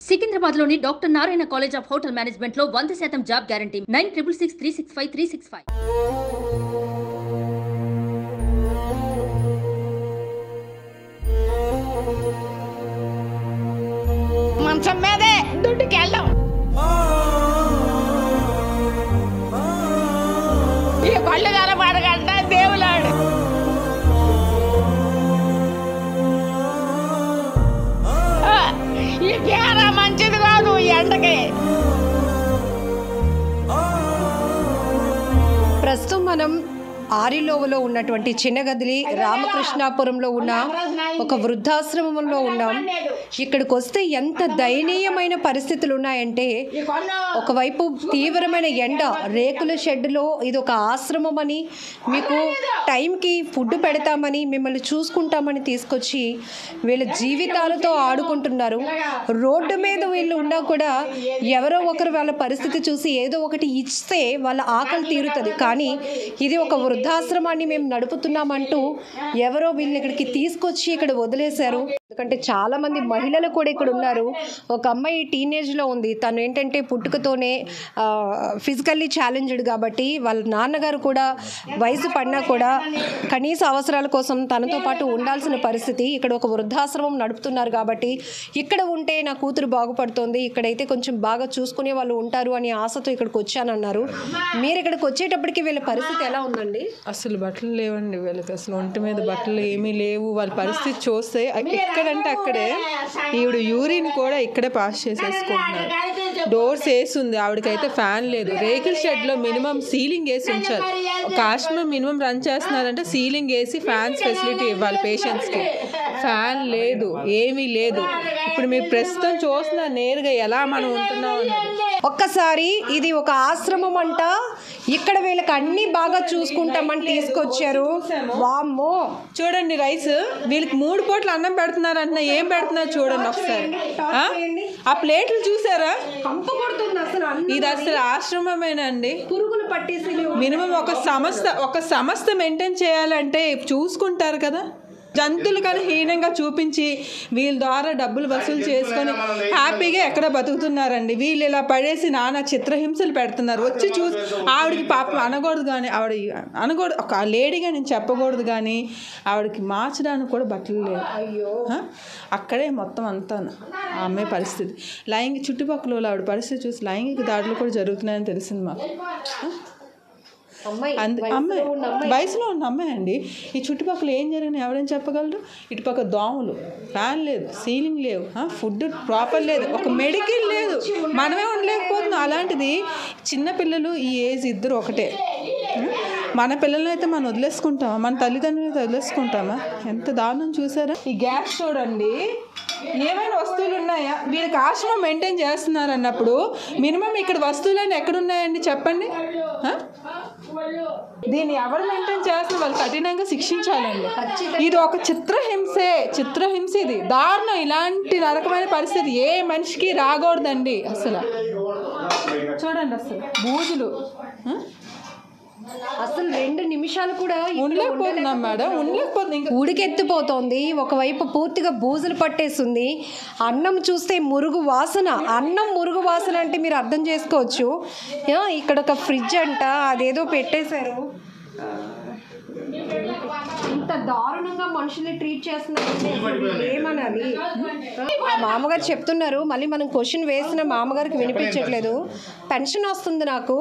సికింద్రాబాద్లోని doctor Narayana college of hotel management లో 100% job guarantee 9663653653. మంచం మీదే దుడ్డుకి వెళ్ళాం. ఈ కళ్ళు కనపడగంట దేవులాడు. ఈ పేర మంచిది కాదు ఎండకి. ప్రస్తుతం మనం ఆరిలోవలో ఉన్నటువంటి చిన్నగదిలి రామకృష్ణాపురంలో ఉన్న ఒక వృద్ధాశ్రమంలో ఉన్నాం. ఇక్కడికి వస్తే ఎంత దయనీయమైన పరిస్థితులు ఉన్నాయంటే, ఒకవైపు తీవ్రమైన ఎండ, రేకుల షెడ్లో ఇది ఒక ఆశ్రమం అని, మీకు టైంకి ఫుడ్ పెడతామని, మిమ్మల్ని చూసుకుంటామని తీసుకొచ్చి వీళ్ళ జీవితాలతో ఆడుకుంటున్నారు. రోడ్డు మీద వీళ్ళు ఉన్నా కూడా ఎవరో ఒకరు వాళ్ళ పరిస్థితి చూసి ఏదో ఒకటి ఇస్తే వాళ్ళ ఆకలి తీరుతుంది. కానీ ఇది ఒక వృద్ధాశ్రమాన్ని మేము నడుపుతున్నామంటూ ఎవరో వీళ్ళని ఇక్కడికి తీసుకొచ్చి ఇక్కడ వదిలేశారు. ఎందుకంటే చాలా మంది మహిళలు కూడా ఇక్కడ ఉన్నారు. ఒక అమ్మాయి టీనేజ్లో ఉంది. తను ఏంటంటే పుట్టుకతోనే ఫిజికల్లీ ఛాలెంజ్డ్ కాబట్టి వాళ్ళ నాన్నగారు కూడా వయసు పడినా కూడా కనీస అవసరాల కోసం తనతో పాటు ఉండాల్సిన పరిస్థితి. ఇక్కడ ఒక వృద్ధాశ్రమం నడుపుతున్నారు కాబట్టి ఇక్కడ ఉంటే నా కూతురు బాగుపడుతుంది, ఇక్కడైతే కొంచెం బాగా చూసుకునే వాళ్ళు ఉంటారు అని ఆశతో ఇక్కడికి వచ్చానన్నారు. మీరు ఇక్కడికి వచ్చేటప్పటికి వీళ్ళ పరిస్థితి ఎలా ఉందండి? అసలు బట్టలు లేవండి వీళ్ళకి, అసలు ఒంటి మీద బట్టలు ఏమీ లేవు. వాళ్ళ పరిస్థితి చూస్తే ఎక్కడంటే అక్కడే ఈవిడ యూరిన్ కూడా ఇక్కడే పాస్ చేసేసుకుంటున్నారు. డోర్స్ వేసి ఉంది, ఆవిడకైతే ఫ్యాన్ లేదు. రేకుల షెడ్లో మినిమం సీలింగ్ వేసి ఉంచారు. ఒక ఆశ్రమం మినిమం రన్ చేస్తున్నారంటే సీలింగ్ వేసి ఫ్యాన్స్ ఫెసిలిటీ ఇవ్వాలి పేషెంట్స్కి. ఫ్యాన్ లేదు, ఏమీ లేదు. ఇప్పుడు మీరు ప్రస్తుతం చూస్తున్నారు నేరుగా ఎలా మనం ఉంటున్నాం. ఒక్కసారి ఇది ఒక ఆశ్రమం అంట, ఇక్కడ వీళ్ళకి అన్ని బాగా చూసుకుంటామని తీసుకొచ్చారు. వామ్మో, చూడండి రైస్, వీళ్ళకి 3 పూటలు అన్నం పెడుతున్నారు అంటున్నా. ఏం పెడుతున్నారు చూడండి ఒకసారి. ఆ ప్లేట్లు చూసారా? ఇది అసలు ఆశ్రమమేనండి. పురుగులు పట్టేసి మినిమం ఒక సంస్థ మెయింటైన్ చేయాలంటే చూసుకుంటారు కదా. జంతువులు కానీ హీనంగా చూపించి వీళ్ళ ద్వారా డబ్బులు వసూలు చేసుకొని హ్యాపీగా ఎక్కడ బతుకుతున్నారండి. వీళ్ళు ఇలా పడేసి నానా చిత్రహింసలు పెడుతున్నారు. వచ్చి చూసి ఆవిడకి పాపం అనకూడదు, కానీ అనకూడదు, ఒక లేడీగా నేను చెప్పకూడదు, కానీ ఆవిడకి మార్చడానికి కూడా బట్టలు లేవు. అక్కడే మొత్తం అంతా ఆ అమ్మాయి పరిస్థితి. చుట్టుపక్కల ఆవిడ పరిస్థితి చూసి లైంగిక దాడులు కూడా జరుగుతున్నాయని తెలిసింది మాకు. అమ్మాయి వయసులో ఉన్న అమ్మాయి అండి. ఈ చుట్టుపక్కల ఏం జరిగినా ఎవరైనా చెప్పగలరు? ఇటుపక్క దోమలు, ఫ్యాన్ లేదు, సీలింగ్ లేవు, ఫుడ్ ప్రాపర్ లేదు, ఒక మెడికల్ లేదు, మనమే ఉండలేకపోతున్నాం. అలాంటిది చిన్నపిల్లలు ఈ ఏజ్ ఇద్దరు ఒకటే. మన పిల్లల్ని అయితే మనం వదిలేసుకుంటామా? మన తల్లిదండ్రులు అయితే వదిలేసుకుంటామా? ఎంత దారుణం చూసారా? ఈ గ్యాస్ చూడండి, ఏమైనా వస్తువులు ఉన్నాయా? వీళ్ళకి ఆశ్రమం మెయింటైన్ చేస్తున్నారు అన్నప్పుడు మినిమం ఇక్కడ వస్తువులన్నీ ఎక్కడున్నాయండి చెప్పండి. దీన్ని ఎవరు మెయింటైన్ చేస్తున్నారు? వాళ్ళు కఠినంగా శిక్షించాలండి. ఇది ఒక చిత్రహింస ఇది దారుణం. ఇలాంటి నరకమైన పరిస్థితి ఏ మనిషికి రాకూడదండి. అసలు చూడండి, అసలు బూజులు. అసలు 2 నిమిషాలు కూడా ఉండలేకపోతున్నాం మేడం, ఉండలేకపోతుంది. ఉడికెత్తిపోతుంది. ఒకవైపు పూర్తిగా బూజులు పట్టేస్తుంది. అన్నం చూస్తే మురుగు వాసన. అన్నం మురుగు వాసన అంటే మీరు అర్థం చేసుకోవచ్చు. ఇక్కడ ఒక ఫ్రిడ్జ్ అంట, అదేదో పెట్టేశారు. ఇంత దారుణంగా మనుషుల్ని ట్రీట్ చేస్తున్నారంటే ఏమనాలి? మామగారు చెప్తున్నారు, మళ్ళీ మనం క్వశ్చన్ వేసిన మామగారికి వినిపించట్లేదు. పెన్షన్ వస్తుంది నాకు,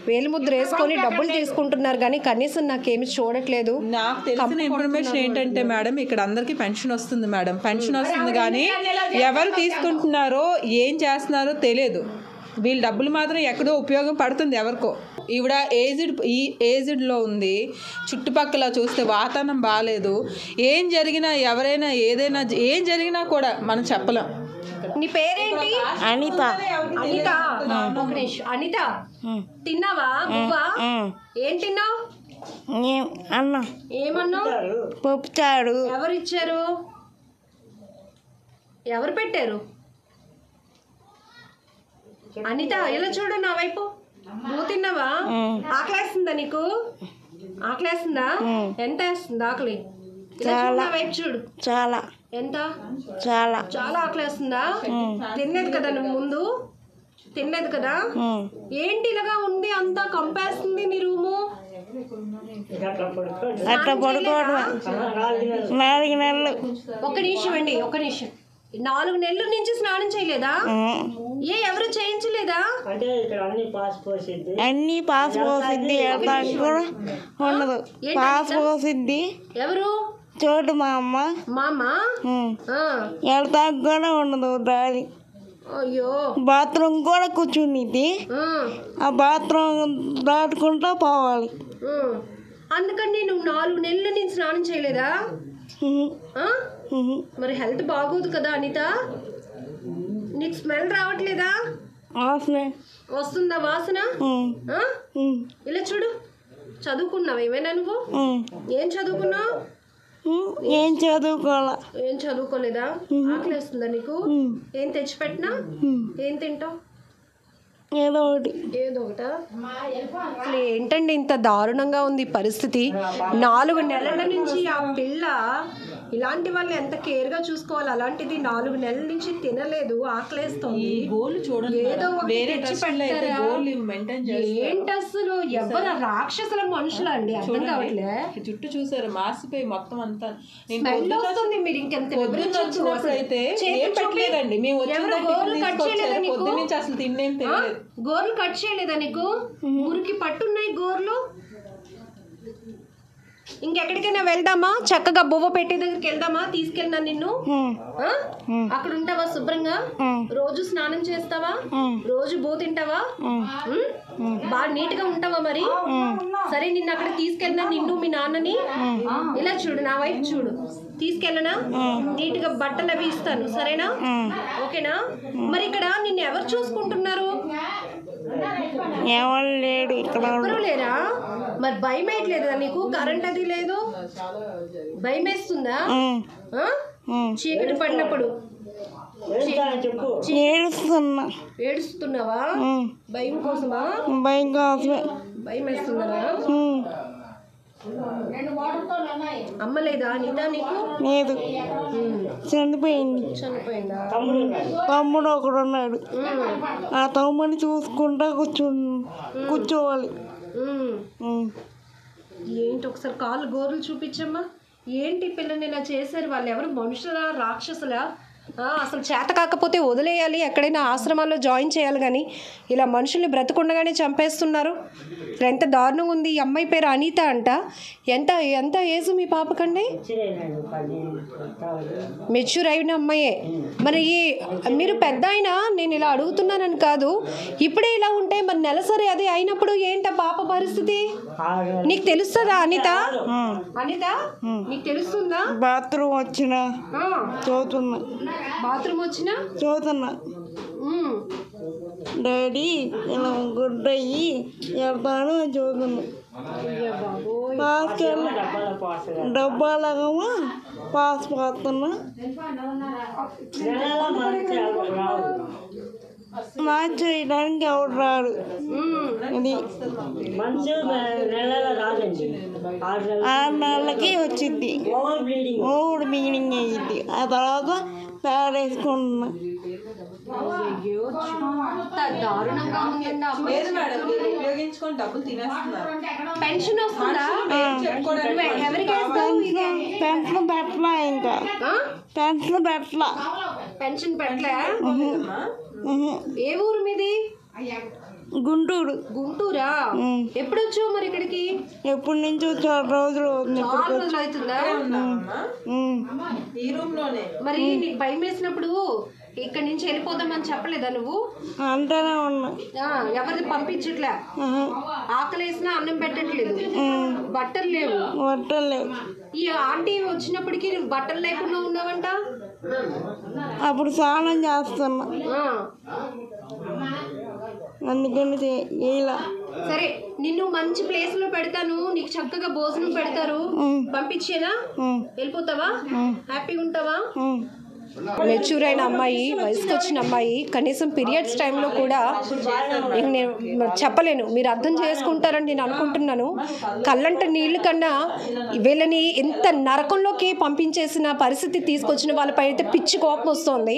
వేలిముద్ర వేసుకొని డబ్బులు తీసుకుంటున్నారు, కానీ కనీసం నాకేమి చూడట్లేదు. నాకు తెలిసిన ఇన్ఫర్మేషన్ ఏంటంటే మేడం, ఇక్కడ అందరికీ పెన్షన్ వస్తుంది మేడం. పెన్షన్ వస్తుంది, కానీ ఎవరు తీసుకుంటున్నారో ఏం చేస్తున్నారో తెలియదు. వీళ్ళ డబ్బులు మాత్రం ఎక్కడో ఉపయోగం పడుతుంది ఎవరికో. ఈవిడ ఏజ్డ్లో ఉంది. చుట్టుపక్కల చూస్తే వాతావరణం బాగాలేదు. ఏం జరిగినా ఎవరైనా ఏం జరిగినా కూడా మనం చెప్పలేం. నీ పేరేంటి? అనిత. అనిత, తిన్నావా? ఏం తిన్నావు? అన్నం. ఏమన్నావు? పప్పుచారు. ఎవరు ఇచ్చారు? ఎవరు పెట్టారు? అనిత, ఇలా చూడు నా వైపు. నువ్వు తిన్నావా? ఆకలేస్తుందా నీకు? ఆకలేస్తుందా? ఎంత వేస్తుంది ఆకలి? వైపు చూడు. చాలా ఎంత? చాలా చాలా ఆకలేస్తుందా? తినలేదు కదా నువ్వు ముందు? తినలేదు కదా? ఏంటి ఇలాగా ఉంది, అంతా కంపేస్తుంది నీ రూము? అట్లా పడుకోవడం 4 నెలలు. ఒక్క నిమిషం అండి, ఒక్క నిమిషం. 4 నెలల నుంచి స్నానం చేయలేదా? ఎవరు చేయించలేదా? అన్ని పాస్ పోసిద్ది, వెళ్తానికి కూడా ఉండదు. పాస్ పోసిద్ది. ఎవరు? చోటు మా అమ్మ. మా అమ్మ? వెళ్తానికి కూడా ఉండదు దారి. అయ్యో. బాత్రూమ్ కూడా కూర్చునిద్ది, ఆ బాత్రూమ్ దాటుకుంటా పోవాలి. అందుకని నువ్వు 4 నెలల నుంచి స్నానం చేయలేదా? మరి హెల్త్ బాగోదు కదా అనిత? నీకు స్మెల్ రావట్లేదా? వస్తుందా వాసన? ఇలా చూడు. చదువుకున్నావు ఏమైనా నువ్వు? ఏం చదువుకున్నావు? ఏం చదువుకోవాలా? ఏం చదువుకోలేదా? ఆకలేస్తుందా నీకు? ఏం తెచ్చిపెట్టినా? ఏం తింటావు? ఏదో ఒకటి. ఏదో ఒకటా? అసలు ఏంటండి ఇంత దారుణంగా ఉంది పరిస్థితి? 4 నెలల నుంచి ఆ పిల్ల, ఇలాంటి వాళ్ళు ఎంత కేర్గా చూసుకోవాలి, అలాంటిది 4 నెలల నుంచి తినలేదు, ఆకలేస్తుంది. ఏదో ఒకటి తెచ్చి పెట్టారా? ఏంటి అసలు? ఎవరు రాక్షసుల మనుషులు అండి? అర్థం కావట్లే. జుట్టు చూసారు మాసిపోయి మొత్తం అంతా. వస్తుంది. మీరు ఇంకెంత అయితే ఏం పెట్టలేదండి, మేము పొద్దు నుంచి అసలు తిన్నేం తెలియలేదు. గోర్లు కట్ చేయలేదా నీకు? మురికి పట్టున్నాయి గోర్లు. ఇంకెక్కడికైనా వెళ్దామా? చక్కగా బువ్వ పెట్టి దగ్గరికి వెళ్దామా? తీసుకెళ్ళినా నిన్ను. అక్కడ ఉంటావా శుభ్రంగా? రోజు స్నానం చేస్తావా? రోజు బో తింటావా? బాగా నీట్ గా ఉంటావా మరి? సరే, నిన్ను అక్కడ తీసుకెళ్ళినా, నిన్ను మీ నాన్నని. ఇలా చూడు, నా వైపు చూడు. తీసుకెళ్ళనా? నీట్ గా బట్టలు అవి ఇస్తాను, సరేనా? ఓకేనా? మరి ఇక్కడ నిన్ను ఎవరు చూసుకుంటున్నారు? ఎవరు లేడు ఇక్కడ. ఎవరు లేరా? మరి భయం వేయట్లేదా నీకు? కరెంట్ అది లేదు, భయం వేస్తుందా? చీకటి పడినప్పుడు ఏడుస్తున్నావా? భయం కోసమా? భయం కోసమే. భయం వేస్తున్నారా? అమ్మ లేదా అనిత నీకు? లేదు, చనిపోయింది. చనిపోయిందా? తమ్ముడు ఒకడు ఉన్నాడు, ఆ తమ్ముడిని చూసుకుంటా కూర్చోవాలి. ఏంటి ఒకసారి కాళ్ళు గోర్లు చూపించమ్మా. ఏంటి పిల్లని ఇలా చేశారు? వాళ్ళు ఎవరు? మనుషులా రాక్షసులా? అసలు చేత కాకపోతే వదిలేయాలి, ఎక్కడైనా ఆశ్రమాల్లో జాయిన్ చేయాలి, కానీ ఇలా మనుషుల్ని బ్రతకుండగానే చంపేస్తున్నారు. ఎంత దారుణంగా ఉంది. ఈ అమ్మాయి పేరు అనిత అంట. ఎంత ఎంత ఏజ్ మీ పాపకండి? మెచ్యూర్ అయిన అమ్మాయే. మరి మీరు పెద్ద అయినా నేను ఇలా అడుగుతున్నానని కాదు, ఇప్పుడే ఇలా ఉంటే మరి నెలసరి అది అయినప్పుడు ఏంట పాప పరిస్థితి? నీకు తెలుస్తుందా అనిత? అనిత నీకు తెలుస్తుందా? బాత్రూమ్ వచ్చినా చదువుతున్నా. బాత్రూమ్ వచ్చినా చదువుతున్నా. డాడీ ఇలా గుడ్డయ్యి వెళ్తాను చదువుతున్నా. డబ్బాలగమా పాస్ పోతున్నా. మ్యాచ్ చేయడానికి ఎవరు రాడు. ఇది 6 నెలలకి వచ్చింది, ఓవర్ బ్లీడింగ్ అయ్యింది. ఆ తర్వాత ప్యాడ్ వేసుకుంటున్నా. ఉపయోగించుకొని డబ్బులు తినేస్తున్నారు. పెన్షన్ వస్తుందా? పెన్షన్ పెట్టలా, ఇంకా పెన్షన్ పెట్టలా. పెన్షన్ పెట్టలే? ఏ ఊరు మీది? గుంటూరు. గుంటూరా? ఎప్పుడు వచ్చావు మరి ఇక్కడికి? ఎప్పటి నుంచి వచ్చా? రోజులు అవుతుందా? ఈ రూమ్ లోనే. మరి నీకు భయం వేసినప్పుడు ఇక్కడ నుంచి వెళ్ళిపోదామని చెప్పలేదా నువ్వు? అంటేనే ఉన్నా. ఎవరిది పంపించట్లే? ఆకలి వేసినా అన్నం పెట్టట్లేదు, బట్టలు లేవు. బట్టలు లేవు. ఈ ఆంటీ వచ్చినప్పటికీ నువ్వు బట్టలు లేకుండా ఉన్నావంట. అప్పుడు స్నానం చేస్తున్నా, అందుకని ఇలా. సరే, నిన్ను మంచి ప్లేస్ లో పెడతాను, నీకు చక్కగా భోజనం పెడతారు, పంపించేనా? వెళ్ళిపోతావా? హ్యాపీగా ఉంటావా? మెచ్యూర్ అయిన అమ్మాయి, వయసుకు వచ్చిన అమ్మాయి, కనీసం పీరియడ్స్ టైంలో కూడా ఇంక నేను చెప్పలేను, మీరు అర్థం చేసుకుంటారని నేను అనుకుంటున్నాను. కళ్ళంట నీళ్ళు కన్నా వీళ్ళని ఎంత నరకంలోకి పంపించేసిన పరిస్థితి తీసుకొచ్చిన వాళ్ళపై అయితే పిచ్చి కోపం వస్తుంది.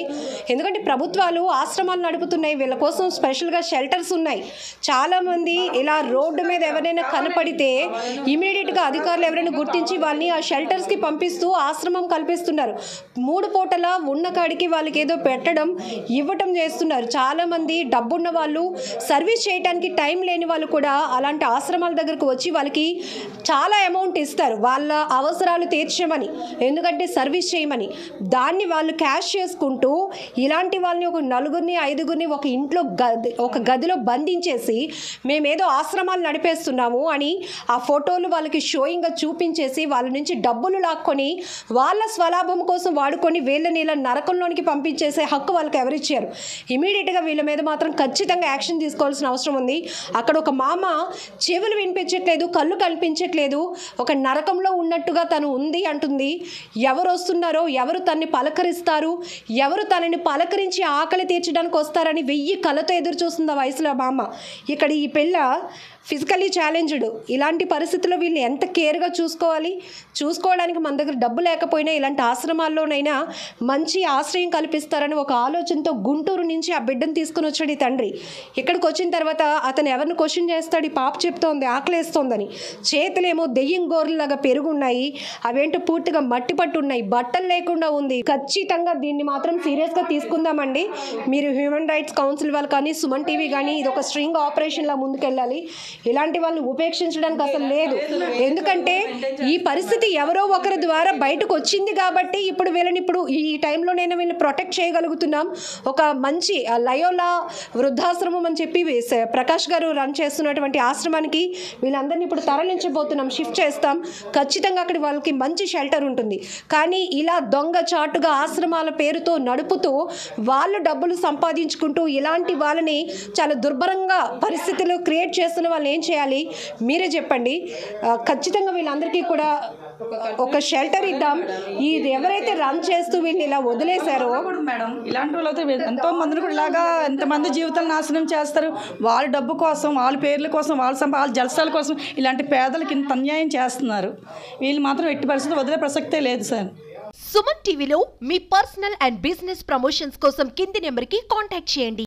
ఎందుకంటే ప్రభుత్వాలు ఆశ్రమాలు నడుపుతున్నాయి, వీళ్ళ కోసం స్పెషల్గా షెల్టర్స్ ఉన్నాయి. చాలామంది ఇలా రోడ్డు మీద ఎవరైనా కనపడితే ఇమీడియట్గా అధికారులు ఎవరైనా గుర్తించి వాళ్ళని ఆ షెల్టర్స్కి పంపిస్తూ ఆశ్రమం కల్పిస్తున్నారు. 3 పూటల ఉన్న కాడికి వాళ్ళకి ఏదో పెట్టడం ఇవ్వటం చేస్తున్నారు. చాలామంది డబ్బున్న వాళ్ళు, సర్వీస్ చేయడానికి టైం లేని వాళ్ళు కూడా అలాంటి ఆశ్రమాల దగ్గరకు వచ్చి వాళ్ళకి చాలా అమౌంట్ ఇస్తారు వాళ్ళ అవసరాలు తీర్చమని, ఎందుకంటే సర్వీస్ చేయమని. దాన్ని వాళ్ళు క్యాష్ చేసుకుంటూ ఇలాంటి వాళ్ళని ఒక 4గురిని 5గురిని ఒక ఇంట్లో ఒక గదిలో బంధించేసి మేమేదో ఆశ్రమాలు నడిపేస్తున్నాము అని ఆ ఫోటోలు వాళ్ళకి షోయింగ్గా చూపించేసి వాళ్ళ నుంచి డబ్బులు లాక్కొని వాళ్ళ స్వలాభం కోసం వాడుకొని వీళ్ళని ఇలా నరకంలోనికి పంపించేసే హక్కు వాళ్ళకి ఎవరిచ్చారు? ఇమీడియట్గా వీళ్ళ మీద మాత్రం ఖచ్చితంగా యాక్షన్ తీసుకోవాల్సిన అవసరం ఉంది. అక్కడ ఒక మామ చెవులు వినిపించట్లేదు, కళ్ళు కనిపించట్లేదు, ఒక నరకంలో ఉన్నట్టుగా తను ఉంది అంటుంది. ఎవరు వస్తున్నారో, ఎవరు తనని పలకరిస్తారు, ఎవరు తనని పలకరించి ఆకలి తీర్చడానికి వస్తారని 1000 కళ్ళతో ఎదురు చూస్తుంది ఆ వయసులో మామ. ఇక్కడ ఈ పిల్ల ఫిజికలీ ఛాలెంజ్డ్. ఇలాంటి పరిస్థితుల్లో వీళ్ళు ఎంత కేర్గా చూసుకోవడానికి మన దగ్గర డబ్బు లేకపోయినా ఇలాంటి ఆశ్రమాల్లోనైనా మంచి ఆశ్రయం కల్పిస్తారని ఒక ఆలోచనతో గుంటూరు నుంచి ఆ బిడ్డను తీసుకుని వచ్చాడు ఈ తండ్రి. ఇక్కడికి వచ్చిన తర్వాత అతను ఎవరిని క్వశ్చన్ చేస్తాడు, ఈ పాప చెప్తోంది ఆకలేస్తోందని. చేతులేమో దెయ్యం గోర్లలాగా పెరుగున్నాయి, అవేంటో పూర్తిగా మట్టి పట్టు ఉన్నాయి, బట్టలు లేకుండా ఉంది. ఖచ్చితంగా దీన్ని మాత్రం సీరియస్గా తీసుకుందామండి. మీరు హ్యూమన్ రైట్స్ కౌన్సిల్ వాళ్ళు కానీ, సుమన్ టీవీ కానీ ఇది ఒక స్ట్రింగ్ ఆపరేషన్లా ముందుకెళ్ళాలి. ఇలాంటి వాళ్ళని ఉపేక్షించడానికి అసలు లేదు. ఎందుకంటే ఈ పరిస్థితి ఎవరో ఒకరి ద్వారా బయటకు వచ్చింది కాబట్టి ఇప్పుడు వీళ్ళని ఈ టైంలోనైనా వీళ్ళని ప్రొటెక్ట్ చేయగలుగుతున్నాం. ఒక మంచి లయోలా వృద్ధాశ్రమం అని చెప్పి ప్రకాష్ గారు రన్ చేస్తున్నటువంటి ఆశ్రమానికి వీళ్ళందరినీ ఇప్పుడు తరలించబోతున్నాం, షిఫ్ట్ చేస్తాం. ఖచ్చితంగా అక్కడ వాళ్ళకి మంచి షెల్టర్ ఉంటుంది. కానీ ఇలా దొంగ చాటుగా ఆశ్రమాల పేరుతో నడుపుతూ వాళ్ళు డబ్బులు సంపాదించుకుంటూ ఇలాంటి వాళ్ళని చాలా దుర్భరంగా పరిస్థితులు క్రియేట్ చేస్తున్న వాళ్ళు ఏం చేయాలి మీరే చెప్పండి. ఖచ్చితంగా వీళ్ళందరికీ కూడా ఒక షెల్టర్ ఇద్దాం. ఇది ఎవరైతే రన్ చేస్తూ వీళ్ళని ఇలా వదిలేశారో మేడం, ఇలాంటి వాళ్ళు అయితే ఎంతో మందిని కూడా ఇలాగా ఎంతమంది జీవితాలు నాశనం చేస్తారు. వాళ్ళ డబ్బు కోసం, వాళ్ళ పేర్ల కోసం, వాళ్ళ జలసాల కోసం ఇలాంటి పేదలకు ఇంత అన్యాయం చేస్తున్నారు. వీళ్ళు మాత్రం ఎట్టి పరిస్థితి వదిలే ప్రసక్తే లేదు సార్. సుమన్ టీవీలో మీ పర్సనల్ అండ్ బిజినెస్ ప్రమోషన్స్ కోసం కింది నెంబర్కి కాంటాక్ట్ చేయండి.